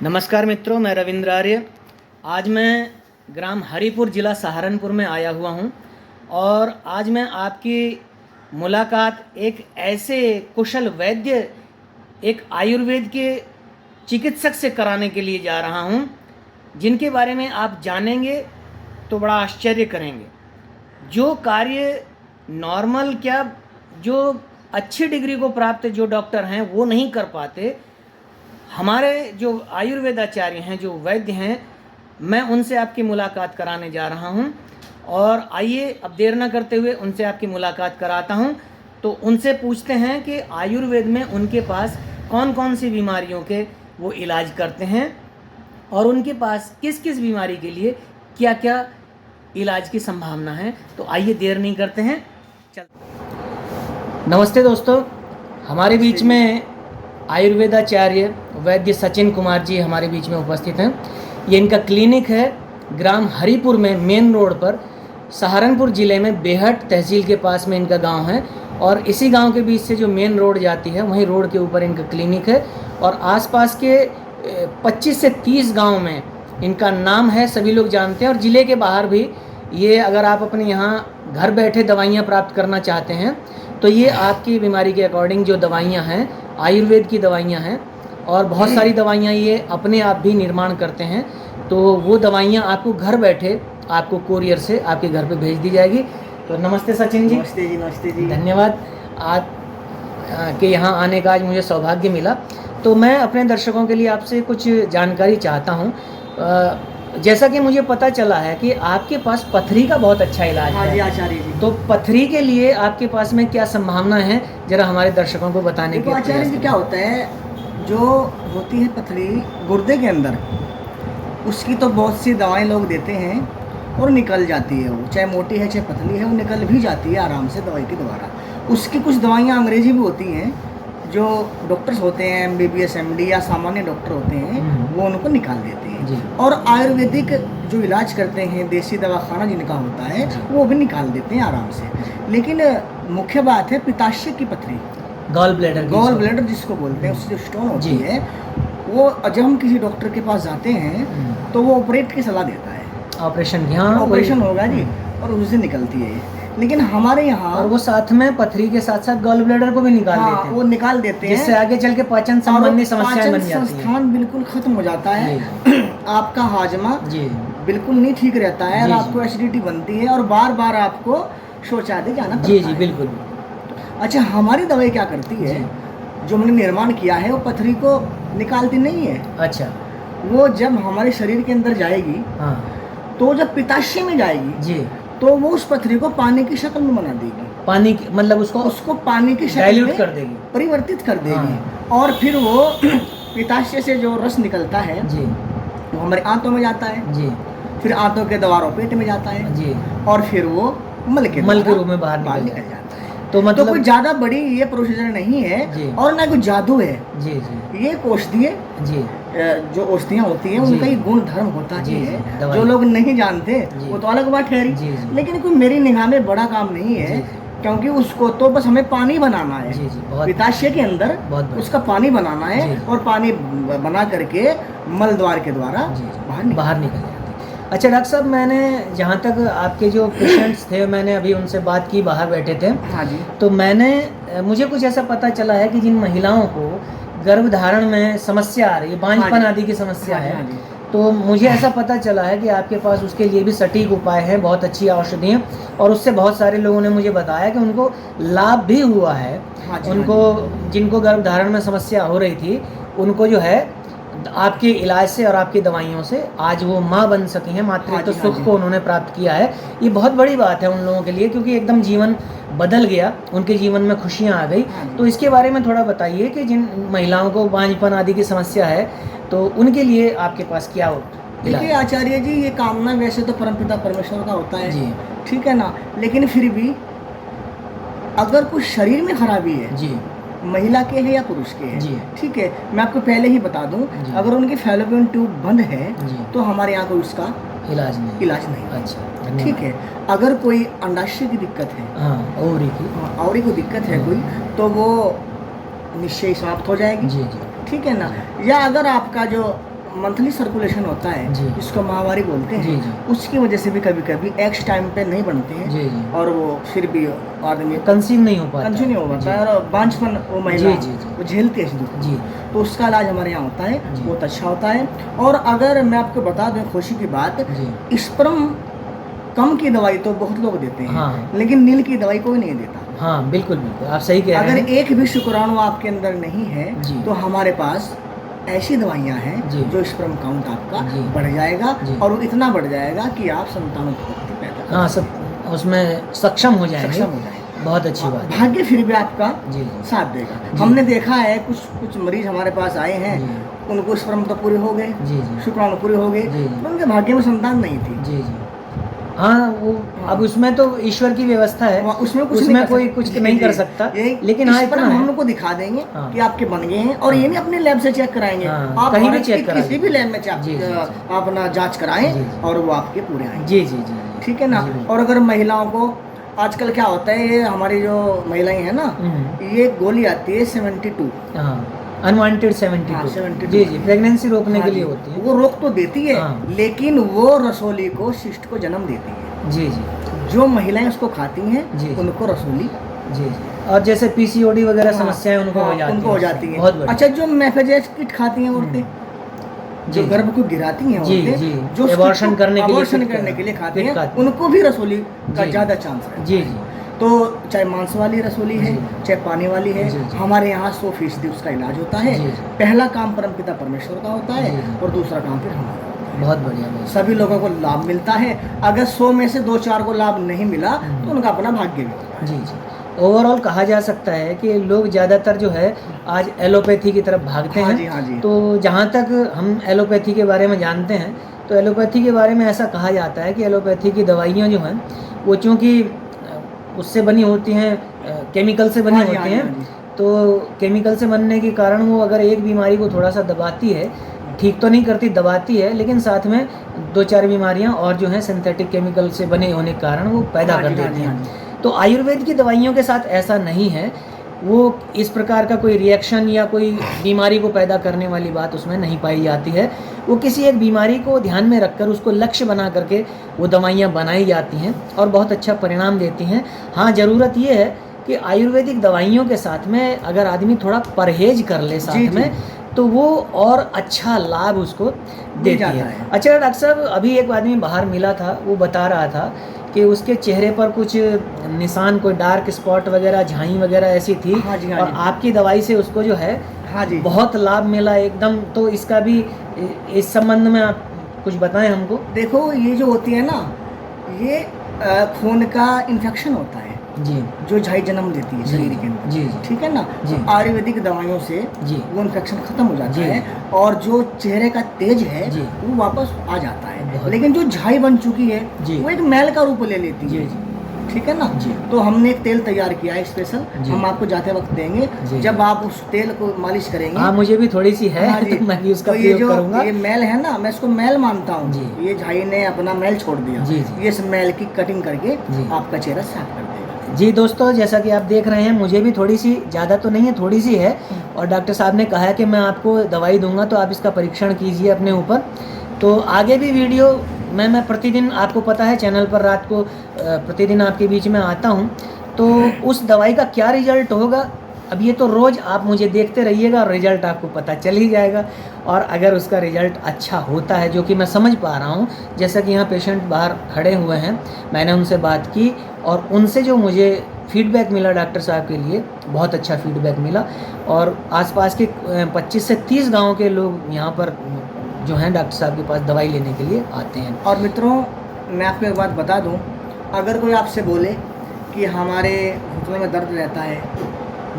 नमस्कार मित्रों, मैं रविंद्र आर्य। आज मैं ग्राम हरिपुर ज़िला सहारनपुर में आया हुआ हूं और आज मैं आपकी मुलाकात एक ऐसे कुशल वैद्य, एक आयुर्वेद के चिकित्सक से कराने के लिए जा रहा हूं, जिनके बारे में आप जानेंगे तो बड़ा आश्चर्य करेंगे। जो कार्य नॉर्मल क्या, जो अच्छी डिग्री को प्राप्त जो डॉक्टर हैं वो नहीं कर पाते, हमारे जो आयुर्वेदाचार्य हैं, जो वैद्य हैं, मैं उनसे आपकी मुलाकात कराने जा रहा हूं। और आइए अब देर न करते हुए उनसे आपकी मुलाकात कराता हूं। तो उनसे पूछते हैं कि आयुर्वेद में उनके पास कौन कौन सी बीमारियों के वो इलाज करते हैं और उनके पास किस किस बीमारी के लिए क्या क्या इलाज की संभावना है। तो आइए देर नहीं करते हैं, चल। नमस्ते दोस्तों, हमारे बीच में आयुर्वेदाचार्य वैद्य सचिन कुमार जी हमारे बीच में उपस्थित हैं। ये इनका क्लिनिक है ग्राम हरिपुर में, मेन रोड पर, सहारनपुर ज़िले में बेहट तहसील के पास में इनका गांव है। और इसी गांव के बीच से जो मेन रोड जाती है, वहीं रोड के ऊपर इनका क्लिनिक है। और आसपास के 25 से 30 गांव में इनका नाम है, सभी लोग जानते हैं। और ज़िले के बाहर भी ये, अगर आप अपने यहाँ घर बैठे दवाइयाँ प्राप्त करना चाहते हैं तो ये आपकी बीमारी के अकॉर्डिंग जो दवाइयाँ हैं, आयुर्वेद की दवाइयाँ हैं, और बहुत सारी दवाइयाँ ये अपने आप भी निर्माण करते हैं। तो वो दवाइयाँ आपको घर बैठे, आपको कोरियर से आपके घर पे भेज दी जाएगी। तो नमस्ते सचिन जी। नमस्ते जी। नमस्ते जी। धन्यवाद आज के यहाँ आने का आज मुझे सौभाग्य मिला। तो मैं अपने दर्शकों के लिए आपसे कुछ जानकारी चाहता हूँ। जैसा कि मुझे पता चला है कि आपके पास पथरी का बहुत अच्छा इलाज हाँ है। जी आचार्य जी। तो पथरी के लिए आपके पास में क्या संभावना है, जरा हमारे दर्शकों को बताने के। आचार्य जी, क्या होता है, जो होती है पथरी गुर्दे के अंदर, उसकी तो बहुत सी दवाएं लोग देते हैं और निकल जाती है। वो चाहे मोटी है चाहे पतली है, वो निकल भी जाती है आराम से दवाई के द्वारा। उसकी कुछ दवाइयाँ अंग्रेजी भी होती हैं, जो डॉक्टर्स होते हैं, MBBS MD या सामान्य डॉक्टर होते हैं, वो उनको निकाल देते हैं। और आयुर्वेदिक जो इलाज करते हैं, देसी दवाखाना जिनका होता है, वो भी निकाल देते हैं आराम से। लेकिन मुख्य बात है पित्ताशय की पथरी, गॉल ब्लैडर जिसको बोलते हैं, उससे जो स्टोन होती है, वो जब हम किसी डॉक्टर के पास जाते हैं तो वो ऑपरेट की सलाह देता है। ऑपरेशन होगा जी, और उससे निकलती है। लेकिन हमारे यहाँ, और वो साथ में पथरी के साथ साथ गॉल ब्लैडर को भी निकाल देते हैं। वो निकाल देते हैं, जिससे आगे चल के पाचन संबंधी समस्याएं बन जाती हैं। संस्थान बिल्कुल खत्म हो जाता है। आपका हाजमा बिल्कुल नहीं ठीक रहता है, और आपको एसिडिटी बनती है, और बार बार आपको शौचालय जाना पड़ता है। जी बिल्कुल। अच्छा, हमारी दवाई क्या करती है, जो हमने निर्माण किया है, वो पथरी को निकालती नहीं है। अच्छा। वो जब हमारे शरीर के अंदर जाएगी, तो जब पित्ताशय में जाएगी जी, तो वो उस पथरी को पानी की शक्ल में बना देगी। पानी की मतलब उसको पानी की शक्ल डाइल्यूट में कर देगी, परिवर्तित कर देगी। और फिर वो पित्ताशय से जो रस निकलता है जी, वो हमारे आंतों में जाता है जी, फिर आंतों के द्वारा पेट में जाता है जी, और फिर वो मल के रूप में बाहर निकल जाता है। तो मतलब कोई ज्यादा बड़ी ये प्रोसीजर नहीं है, और ना कोई जादू है जी। ये औषधि जी, जो औषधियाँ होती हैं, उनका ही गुण धर्म होता है, जो लोग नहीं जानते वो तो अलग बात है। लेकिन कोई मेरी निगाह में बड़ा काम नहीं है, क्योंकि उसको तो बस हमें पानी बनाना है, पित्ताशय के अंदर उसका पानी बनाना है, और पानी बना करके मल द्वार के द्वारा बाहर निकल। अच्छा डॉक्टर साहब, मैंने जहाँ तक आपके जो पेशेंट्स थे, मैंने अभी उनसे बात की, बाहर बैठे थे। हाँ जी। तो मुझे कुछ ऐसा पता चला है कि जिन महिलाओं को गर्भधारण में समस्या आ रही है, बांझपन आदि की समस्या है, तो मुझे ऐसा पता चला है कि आपके पास उसके लिए भी सटीक उपाय हैं, बहुत अच्छी औषधियाँ, और उससे बहुत सारे लोगों ने मुझे बताया कि उनको लाभ भी हुआ है। उनको, जिनको गर्भधारण में समस्या हो रही थी, उनको जो है आपके इलाज से और आपकी दवाइयों से आज वो माँ बन सकी हैं, मातृत्व सुख को उन्होंने प्राप्त किया है। ये बहुत बड़ी बात है उन लोगों के लिए, क्योंकि एकदम जीवन बदल गया, उनके जीवन में खुशियाँ आ गई। तो इसके बारे में थोड़ा बताइए कि जिन महिलाओं को बांझपन आदि की समस्या है, तो उनके लिए आपके पास क्या हो। देखिए आचार्य जी, ये कामना वैसे तो परमपिता परमेश्वर का होता है जी, ठीक है ना, लेकिन फिर भी अगर कुछ शरीर में खराबी है जी, महिला के है या पुरुष के है, ठीक है, मैं आपको पहले ही बता दूं, अगर उनकी फैलोपियन ट्यूब बंद है तो हमारे यहाँ कोई उसका इलाज नहीं। अच्छा, ठीक है। अगर कोई अंडाशय की दिक्कत है, ओवरी को दिक्कत है कोई, तो वो निश्चय समाप्त हो जाएगी जी, ठीक है ना। या अगर आपका जो मंथली सर्कुलेशन होता है जी। जिसको माहवारी बोलते जी, हैं, जी। उसकी वजह से भी कभी कभी एक्स टाइम पे नहीं बनते हैं, जी, जी। और वो फिर भी आदमी कंसीव नहीं हो पाता कंसू नहीं हो जी। पाता है, और बांझपन वो महिला जी, जी, जी। वो झेलती है इस दुख जी। को। तो उसका इलाज हमारे यहाँ होता है, जी। बहुत अच्छा होता है। और अगर मैं आपको बता दूं खुशी की बात, जी। स्पर्म कम की दवाई तो बहुत लोग देते हैं, हाँ। लेकिन नील की दवाई कोई नहीं देता। हाँ बिल्कुल बिल्कुल, आप सही कह रहे अगर हैं। एक भी शुक्राणु आपके अंदर नहीं है जी। तो हमारे पास ऐसी दवाइयाँ हैं जी। जो स्पर्म काउंट आपका जी। बढ़ जाएगा, जी। और वो इतना बढ़ जाएगा कि आप संतानोत्पत्ति पैदा कर हाँ, सब उसमें सक्षम हो जाएंगे। सक्षम हो जाएंगे। बहुत अच्छी बात है। भाग्य फिर भी आपका जी, जी। साथ देगा। जी। हमने देखा है कुछ कुछ मरीज हमारे पास आए हैं, जी। उनको स्पर्म तो पूरे हो गए, जी, जी। शुक्राणु पूरे हो गए, जी, जी। पर उनके भाग्य में संतान नहीं थी। जी, जी। हाँ, वो हाँ। अब उसमें तो ईश्वर की व्यवस्था है, उसमें कुछ उसमें नहीं कर कोई सकते। कुछ जी, नहीं जी। कर सकता, यही लेकिन हाँ स्पर्म इतना हम है। लोग को दिखा देंगे हाँ। कि आपके बन गए हैं, और ये हाँ। नहीं अपने लैब से चेक कराएंगे, हाँ, आप कहीं भी भारत चेक की करा किसी भी लीजिए। लैब में जी, जी, जी। आप अपना जांच कराएं, जी, जी। और वो आपके पूरे आएंगे। जी, जी, जी, जी। ठीक है ना। जी, बिल्कुल। और अगर महिलाओं को आजकल क्या होता है, ये हमारी जो महिलाएं हैं ना, ये गोली आती है 72। हाँ, अनवांटेड हाँ, 72। 72 जी, जी, प्रेगनेंसी रोकने हाँ के लिए जी, होती है। वो रोक तो देती है, हाँ। लेकिन वो रसोली को शिष्ट को जन्म देती है। जी, जी। जो महिलाएं उसको खाती हैं जी, जी। उनको रसोली, जी, जी। और जैसे पीसीओडी वगैरह हाँ, समस्याएं उनको हाँ, हो जाती हैं। उनको हो जाती हैं। बहुत बढ़िया। अच्छा, जो मेफेजेस किट खाती हैं औरतें, जी, जो गर्भ को गिराती हैं जी, औरतें, जी। जो एबॉर्शन करने के लिए अबॉर्शन किट करने के लिए खाती किट हैं, खाती हैं। उनको भी रसोली का जी। ज़्यादा चांस है। जी, जी। तो चाहे मांस वाली रसोली है, जी। चाहे पानी वाली है, जी, जी। हमारे यहाँ 100% उसका इलाज होता है। जी, जी। पहला काम परमपिता परमेश्वर का होता है, जी, जी। और दूसरा काम फिर हमारा होता है। बहुत बढ़िया, बहुत सभी लोगों को लाभ मिलता है। अगर 100 में से 2-4 को लाभ नहीं मिला तो उनका अपना भाग्य भी होता है। जी, जी। ओवरऑल कहा जा सकता है कि लोग ज़्यादातर जो है आज एलोपैथी की तरफ भागते हाँ हैं। जी, हाँ जी। तो जहाँ तक हम एलोपैथी के बारे में जानते हैं, तो एलोपैथी के बारे में ऐसा कहा जाता है कि एलोपैथी की दवाइयाँ जो हैं वो चूँकि उससे बनी होती हैं, केमिकल से बनी हाँ जी, होती हाँ जी, हैं, हाँ जी। तो केमिकल से बनने के कारण वो अगर एक बीमारी को थोड़ा सा दबाती है, ठीक तो नहीं करती, दबाती है, लेकिन साथ में 2-4 बीमारियां और जो हैं सिंथेटिक केमिकल से बने होने के कारण वो पैदा हाँ कर जी, हाँ देती जी, हाँ हैं। जी। तो आयुर्वेद की दवाइयों के साथ ऐसा नहीं है, वो इस प्रकार का कोई रिएक्शन या कोई बीमारी को पैदा करने वाली बात उसमें नहीं पाई जाती है। वो किसी एक बीमारी को ध्यान में रखकर उसको लक्ष्य बना करके वो दवाइयाँ बनाई जाती हैं और बहुत अच्छा परिणाम देती हैं। हाँ, ज़रूरत ये है कि आयुर्वेदिक दवाइयों के साथ में अगर आदमी थोड़ा परहेज कर ले जी, साथ जी। में, तो वो और अच्छा लाभ उसको देती जाता है। है। अच्छा डॉक्टर साहब, अभी एक आदमी बाहर मिला था, वो बता रहा था कि उसके चेहरे पर कुछ निशान, कोई डार्क स्पॉट वगैरह, झाई वगैरह ऐसी थी, हाँ जी, हाँ और जी। आपकी दवाई से उसको जो है हाँ जी। बहुत लाभ मिला एकदम। तो इसका भी इस संबंध में आप कुछ बताएं हमको। देखो, ये जो होती है ना, ये खून का इन्फेक्शन होता है जी, जो झाई जन्म देती है जी, शरीर के अंदर। जी, जी। ठीक है ना। जी। तो आयुर्वेदिक दवाइयों से जी। वो इन्फेक्शन खत्म हो जाता जी। है, और जो चेहरे का तेज है जी। वो वापस आ जाता है। बहुत- लेकिन जो झाई बन चुकी है जी। वो एक मैल का रूप ले लेती जी, है। जी। ठीक है ना। जी। तो हमने एक तेल तैयार किया है स्पेशल, जी। हम आपको जाते वक्त देंगे। जी। जब आप उस तेल को मालिश करेंगे, हाँ, मुझे भी थोड़ी सी है, हाँ जी, तो मैं भी उसका तो ये प्रयोग जो करूंगा। ये मैल है ना, मैं इसको मैल मानता हूँ। जी। ये झाई ने अपना मैल छोड़ दिया। जी, जी। ये इस मैल की कटिंग करके जी। आपका चेहरा साफ कर देगा। जी दोस्तों, जैसा कि आप देख रहे हैं, मुझे भी थोड़ी सी, ज़्यादा तो नहीं है, थोड़ी सी है, और डॉक्टर साहब ने कहा है कि मैं आपको दवाई दूंगा, तो आप इसका परीक्षण कीजिए अपने ऊपर। तो आगे भी वीडियो मैं प्रतिदिन, आपको पता है चैनल पर रात को प्रतिदिन आपके बीच में आता हूँ, तो उस दवाई का क्या रिजल्ट होगा, अब ये तो रोज़ आप मुझे देखते रहिएगा और रिजल्ट आपको पता चल ही जाएगा। और अगर उसका रिजल्ट अच्छा होता है, जो कि मैं समझ पा रहा हूँ, जैसा कि यहाँ पेशेंट बाहर खड़े हुए हैं, मैंने उनसे बात की और उनसे जो मुझे फीडबैक मिला डॉक्टर साहब के लिए, बहुत अच्छा फीडबैक मिला। और आसपास के 25 से 30 गाँव के लोग यहाँ पर जो हैं डॉक्टर साहब के पास दवाई लेने के लिए आते हैं। और मित्रों, मैं आपको एक बात बता दूं, अगर कोई आपसे बोले कि हमारे घुटनों में दर्द रहता है,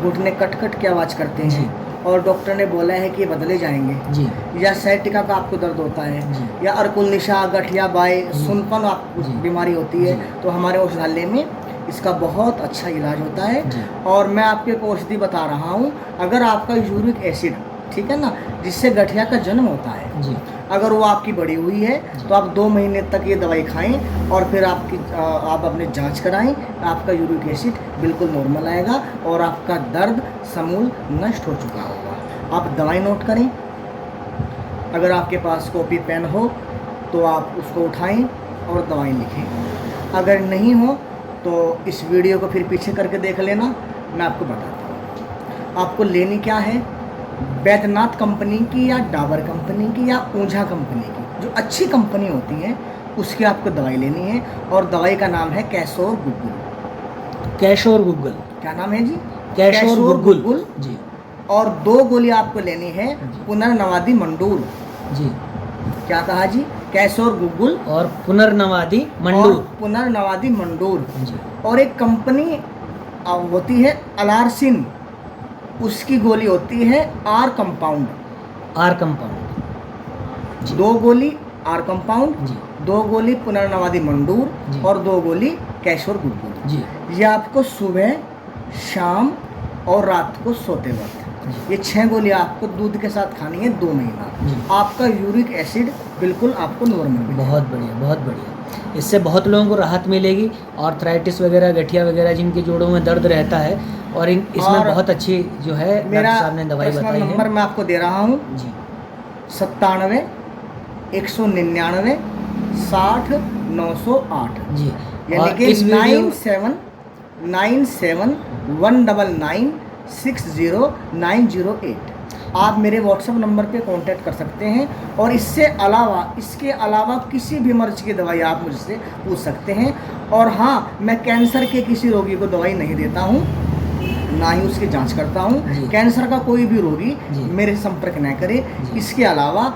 घुटने कट कट की आवाज़ करते जी। हैं, और डॉक्टर ने बोला है कि ये बदले जाएंगे, जी, या सैटिका का आपको दर्द होता है, जी। या अर्कुल निशा, गठिया बाई, जी। सुनपन आपको जी। बीमारी होती है, जी। तो हमारे औषधालय में इसका बहुत अच्छा इलाज होता है। जी। और मैं आपको एक औषधि बता रहा हूँ, अगर आपका यूरिक एसिड, ठीक है ना, जिससे गठिया का जन्म होता है, जी, अगर वो आपकी बढ़ी हुई है, तो आप 2 महीने तक ये दवाई खाएं, और फिर आप अपने जांच कराएं, आपका यूरिक एसिड बिल्कुल नॉर्मल आएगा, और आपका दर्द समूल नष्ट हो चुका होगा। आप दवाई नोट करें, अगर आपके पास कॉपी पेन हो तो आप उसको उठाएं और दवाई लिखें। अगर नहीं हो तो इस वीडियो को फिर पीछे करके देख लेना, मैं आपको बताता हूँ। आपको लेनी क्या है, बैद्यनाथ कंपनी की या डाबर कंपनी की या ऊंझा कंपनी की, जो अच्छी कंपनी होती है उसकी आपको दवाई लेनी है। और दवाई का नाम है कैशोर गुग्गुल। कैशोर गुग्गुल, क्या नाम है जी? कैशोर गुग्गुल जी। और 2 गोली आपको लेनी है पुनर्नवादी मंडूर जी। क्या कहा जी? कैशोर गुग्गुल और पुनर्नवादी मंडूर। और पुनर्नवादी मंडूर। जी। और एक कंपनी होती है अलारसिन, उसकी गोली होती है आर कंपाउंड। आर कंपाउंड जी। 2 गोली आर कंपाउंड जी। 2 गोली पुनर्नवादी मंडूर जी। और 2 गोली कैशोर गुग्गुल जी। ये आपको सुबह, शाम और रात को सोते वक्त ये 6 गोली आपको दूध के साथ खानी है 2 महीना। जी। आपका यूरिक एसिड बिल्कुल आपको नॉर्मल मिलेगा। बहुत बढ़िया, बहुत बढ़िया। इससे बहुत लोगों को राहत मिलेगी। आर्थराइटिस वगैरह, गठिया वगैरह जिनके जोड़ों में दर्द रहता है, और इसमें और बहुत अच्छी जो है डॉक्टर साहब ने दवाई बताई है। नंबर मैं आपको दे रहा हूँ जी। 97 199 60 908 जी। यानी और कि इस वीडियो 9797 199 60908। आप मेरे व्हाट्सएप नंबर पे कांटेक्ट कर सकते हैं। और इसके अलावा किसी भी मर्ज की दवाई आप मुझसे पूछ सकते हैं। और हाँ, मैं कैंसर के किसी रोगी को दवाई नहीं देता हूँ, ना ही उसकी जांच करता हूँ। कैंसर का कोई भी रोगी मेरे संपर्क न करे। इसके अलावा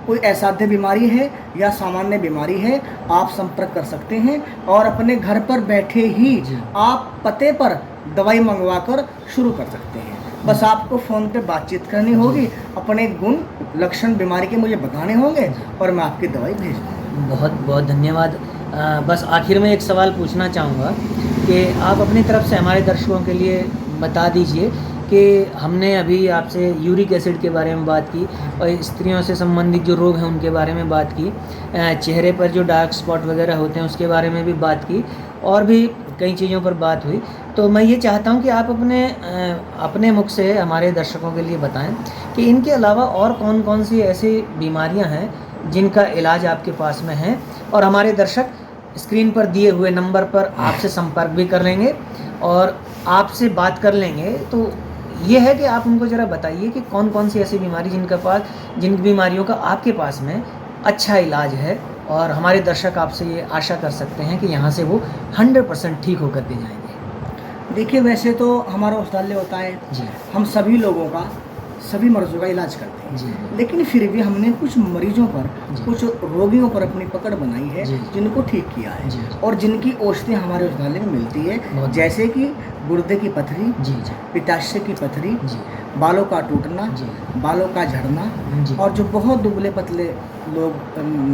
कोई असाध्य बीमारी है या सामान्य बीमारी है, आप संपर्क कर सकते हैं और अपने घर पर बैठे ही आप पते पर दवाई मंगवा कर शुरू कर सकते हैं। बस आपको फ़ोन पे बातचीत करनी होगी, अपने गुण लक्षण बीमारी के मुझे बताने होंगे और मैं आपकी दवाई भेज दूँगा। बहुत बहुत धन्यवाद। बस आखिर में एक सवाल पूछना चाहूँगा कि आप अपनी तरफ से हमारे दर्शकों के लिए बता दीजिए कि हमने अभी आपसे यूरिक एसिड के बारे में बात की और स्त्रियों से संबंधित जो रोग हैं उनके बारे में बात की, चेहरे पर जो डार्क स्पॉट वगैरह होते हैं उसके बारे में भी बात की, और भी कई चीज़ों पर बात हुई। तो मैं ये चाहता हूँ कि आप अपने मुख से हमारे दर्शकों के लिए बताएं कि इनके अलावा और कौन कौन सी ऐसी बीमारियाँ हैं जिनका इलाज आपके पास में है, और हमारे दर्शक स्क्रीन पर दिए हुए नंबर पर आपसे संपर्क भी कर लेंगे और आपसे बात कर लेंगे। तो ये है कि आप उनको ज़रा बताइए कि कौन कौन सी ऐसी बीमारी जिन बीमारियों का आपके पास में अच्छा इलाज है, और हमारे दर्शक आपसे ये आशा कर सकते हैं कि यहाँ से वो 100% ठीक होकर के जाएंगे। देखिए, वैसे तो हमारा औषधालय होता है जी। हम सभी लोगों का, सभी मरीजों का इलाज करते हैं जी। लेकिन फिर भी हमने कुछ मरीजों पर, जी। कुछ रोगियों पर अपनी पकड़ बनाई है जी। जिनको ठीक किया है जी। और जिनकी औषधि हमारे औषधालय में मिलती है, बहुत जैसे कि गुर्दे की पथरी, जी। जी। पित्ताशय की पथरी, जी। बालों का टूटना, जी। बालों का झड़ना, जी। और जो बहुत दुबले पतले लोग,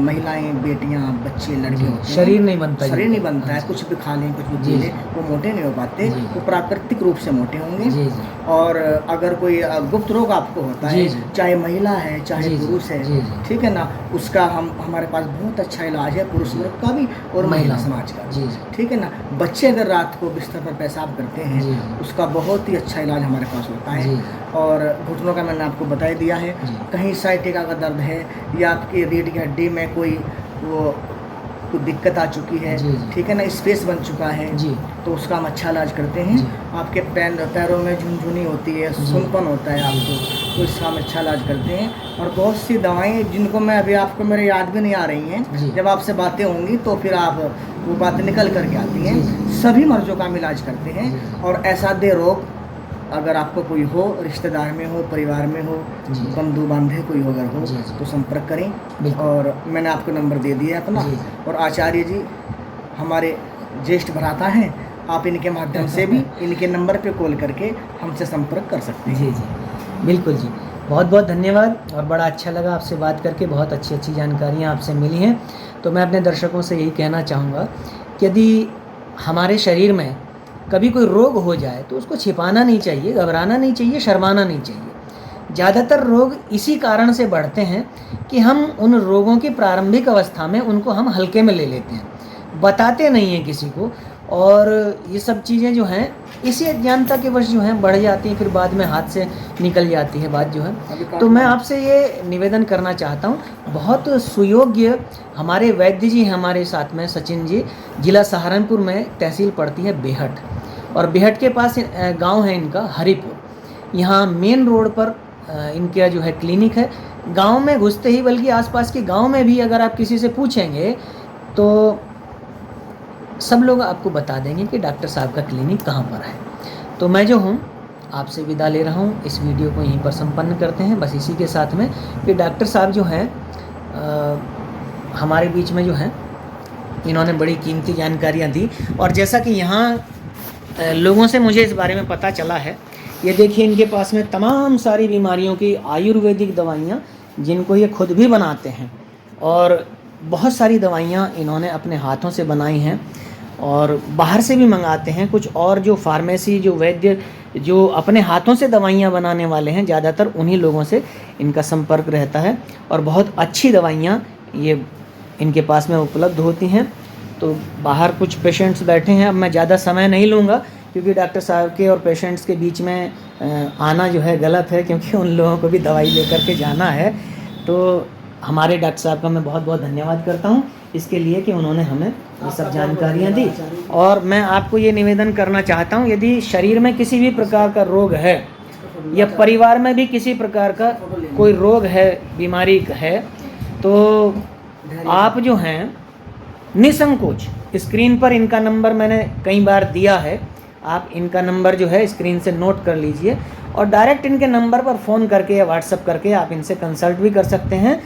महिलाएं, बेटियां, बच्चे, लड़के होते हैं, शरीर नहीं बनता, शरीर नहीं बनता है, कुछ भी खा लें, कुछ भी पी लें, वो मोटे नहीं हो पाते, वो प्राकृतिक रूप से मोटे होंगे। जी। और अगर कोई गुप्त रोग आपको होता है, चाहे महिला है चाहे पुरुष है, ठीक है ना, उसका हमारे पास बहुत अच्छा इलाज है, पुरुष वर्ग का भी और महिला समाज का भी, ठीक है ना। बच्चे अगर रात को बिस्तर पर पेशाब करते हैं, उसका बहुत ही अच्छा इलाज हमारे पास होता है। और घुटनों का मैंने आपको बता ही दिया है। कहीं साइटिका का दर्द है या आपकी रीढ़ की हड्डी में कोई दिक्कत आ चुकी है, ठीक है ना, स्पेस बन चुका है, तो उसका हम अच्छा इलाज करते हैं। आपके पैरों में झुनझुनी होती है, सुनपन होता है आपको, तो इसका हम अच्छा इलाज करते हैं। और बहुत सी दवाएं जिनको मैं अभी आपको मेरे याद भी नहीं आ रही हैं, जब आपसे बातें होंगी तो फिर आप वो बातें निकल करके आती हैं। सभी मर्जों का हम इलाज करते हैं। और असाध्य रोग अगर आपको कोई हो, रिश्तेदार में हो, परिवार में हो, बंधु बांधे कोई अगर हो, तो संपर्क करें। और मैंने आपको नंबर दे दिया है अपना। और आचार्य जी हमारे ज्येष्ठ भ्राता हैं, आप इनके माध्यम से भी इनके नंबर पे कॉल करके हमसे संपर्क कर सकते हैं। जी, बिल्कुल जी। बहुत बहुत धन्यवाद और बड़ा अच्छा लगा आपसे बात करके, बहुत अच्छी अच्छी जानकारियाँ आपसे मिली हैं। तो मैं अपने दर्शकों से यही कहना चाहूँगा कि यदि हमारे शरीर में कभी कोई रोग हो जाए तो उसको छिपाना नहीं चाहिए, घबराना नहीं चाहिए, शर्माना नहीं चाहिए। ज़्यादातर रोग इसी कारण से बढ़ते हैं कि हम उन रोगों की प्रारंभिक अवस्था में उनको हम हल्के में ले लेते हैं, बताते नहीं हैं किसी को, और ये सब चीज़ें जो हैं इसी अज्ञानता के वश जो हैं बढ़ जाती हैं, फिर बाद में हाथ से निकल जाती है बात जो है। तो मैं आपसे ये निवेदन करना चाहता हूँ, बहुत सुयोग्य हमारे वैद्य जी हैं हमारे साथ में, सचिन जी, जिला सहारनपुर में, तहसील पड़ती है बेहट, और बेहट के पास गांव है इनका हरिपुर। यहाँ मेन रोड पर इनका जो है क्लिनिक है। गांव में घुसते ही, बल्कि आसपास के गांव में भी अगर आप किसी से पूछेंगे तो सब लोग आपको बता देंगे कि डॉक्टर साहब का क्लिनिक कहाँ पर है। तो मैं जो हूँ आपसे विदा ले रहा हूँ, इस वीडियो को यहीं पर संपन्न करते हैं, बस इसी के साथ में कि डॉक्टर साहब जो हैं हमारे बीच में जो हैं इन्होंने बड़ी कीमती जानकारियाँ दी। और जैसा कि यहाँ लोगों से मुझे इस बारे में पता चला है, ये देखिए इनके पास में तमाम सारी बीमारियों की आयुर्वेदिक दवाइयाँ जिनको ये खुद भी बनाते हैं, और बहुत सारी दवाइयाँ इन्होंने अपने हाथों से बनाई हैं और बाहर से भी मंगाते हैं कुछ। और जो फार्मेसी, जो वैद्य, जो अपने हाथों से दवाइयाँ बनाने वाले हैं, ज़्यादातर उन्हीं लोगों से इनका संपर्क रहता है और बहुत अच्छी दवाइयाँ ये इनके पास में उपलब्ध होती हैं। तो बाहर कुछ पेशेंट्स बैठे हैं, अब मैं ज़्यादा समय नहीं लूँगा क्योंकि डॉक्टर साहब के और पेशेंट्स के बीच में आना जो है गलत है, क्योंकि उन लोगों को भी दवाई लेकर के जाना है। तो हमारे डॉक्टर साहब का मैं बहुत बहुत धन्यवाद करता हूँ इसके लिए कि उन्होंने हमें ये सब जानकारियाँ दी। और मैं आपको ये निवेदन करना चाहता हूँ, यदि शरीर में किसी भी प्रकार का रोग है या परिवार में भी किसी प्रकार का कोई रोग है, बीमारी है, तो आप जो हैं निसंकोच, स्क्रीन पर इनका नंबर मैंने कई बार दिया है, आप इनका नंबर जो है स्क्रीन से नोट कर लीजिए और डायरेक्ट इनके नंबर पर फ़ोन करके या व्हाट्सअप करके आप इनसे कंसल्ट भी कर सकते हैं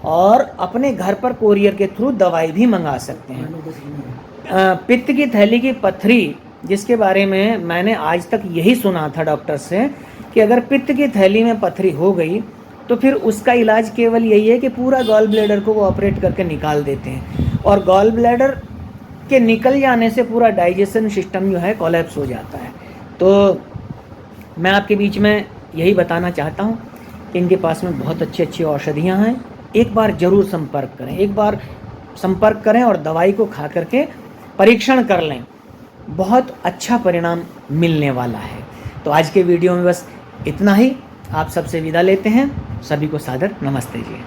और अपने घर पर कोरियर के थ्रू दवाई भी मंगा सकते हैं। पित्त की थैली की पथरी, जिसके बारे में मैंने आज तक यही सुना था डॉक्टर से कि अगर पित्त की थैली में पथरी हो गई तो फिर उसका इलाज केवल यही है कि पूरा गॉल ब्लैडर को वो ऑपरेट करके निकाल देते हैं, और गॉल ब्लैडर के निकल जाने से पूरा डाइजेशन सिस्टम जो है कोलैप्स हो जाता है। तो मैं आपके बीच में यही बताना चाहता हूँ कि इनके पास में बहुत अच्छी अच्छी औषधियाँ हैं, एक बार ज़रूर संपर्क करें, एक बार संपर्क करें और दवाई को खा करके परीक्षण कर लें, बहुत अच्छा परिणाम मिलने वाला है। तो आज के वीडियो में बस इतना ही, आप सबसे विदा लेते हैं, सभी को सादर नमस्ते जी।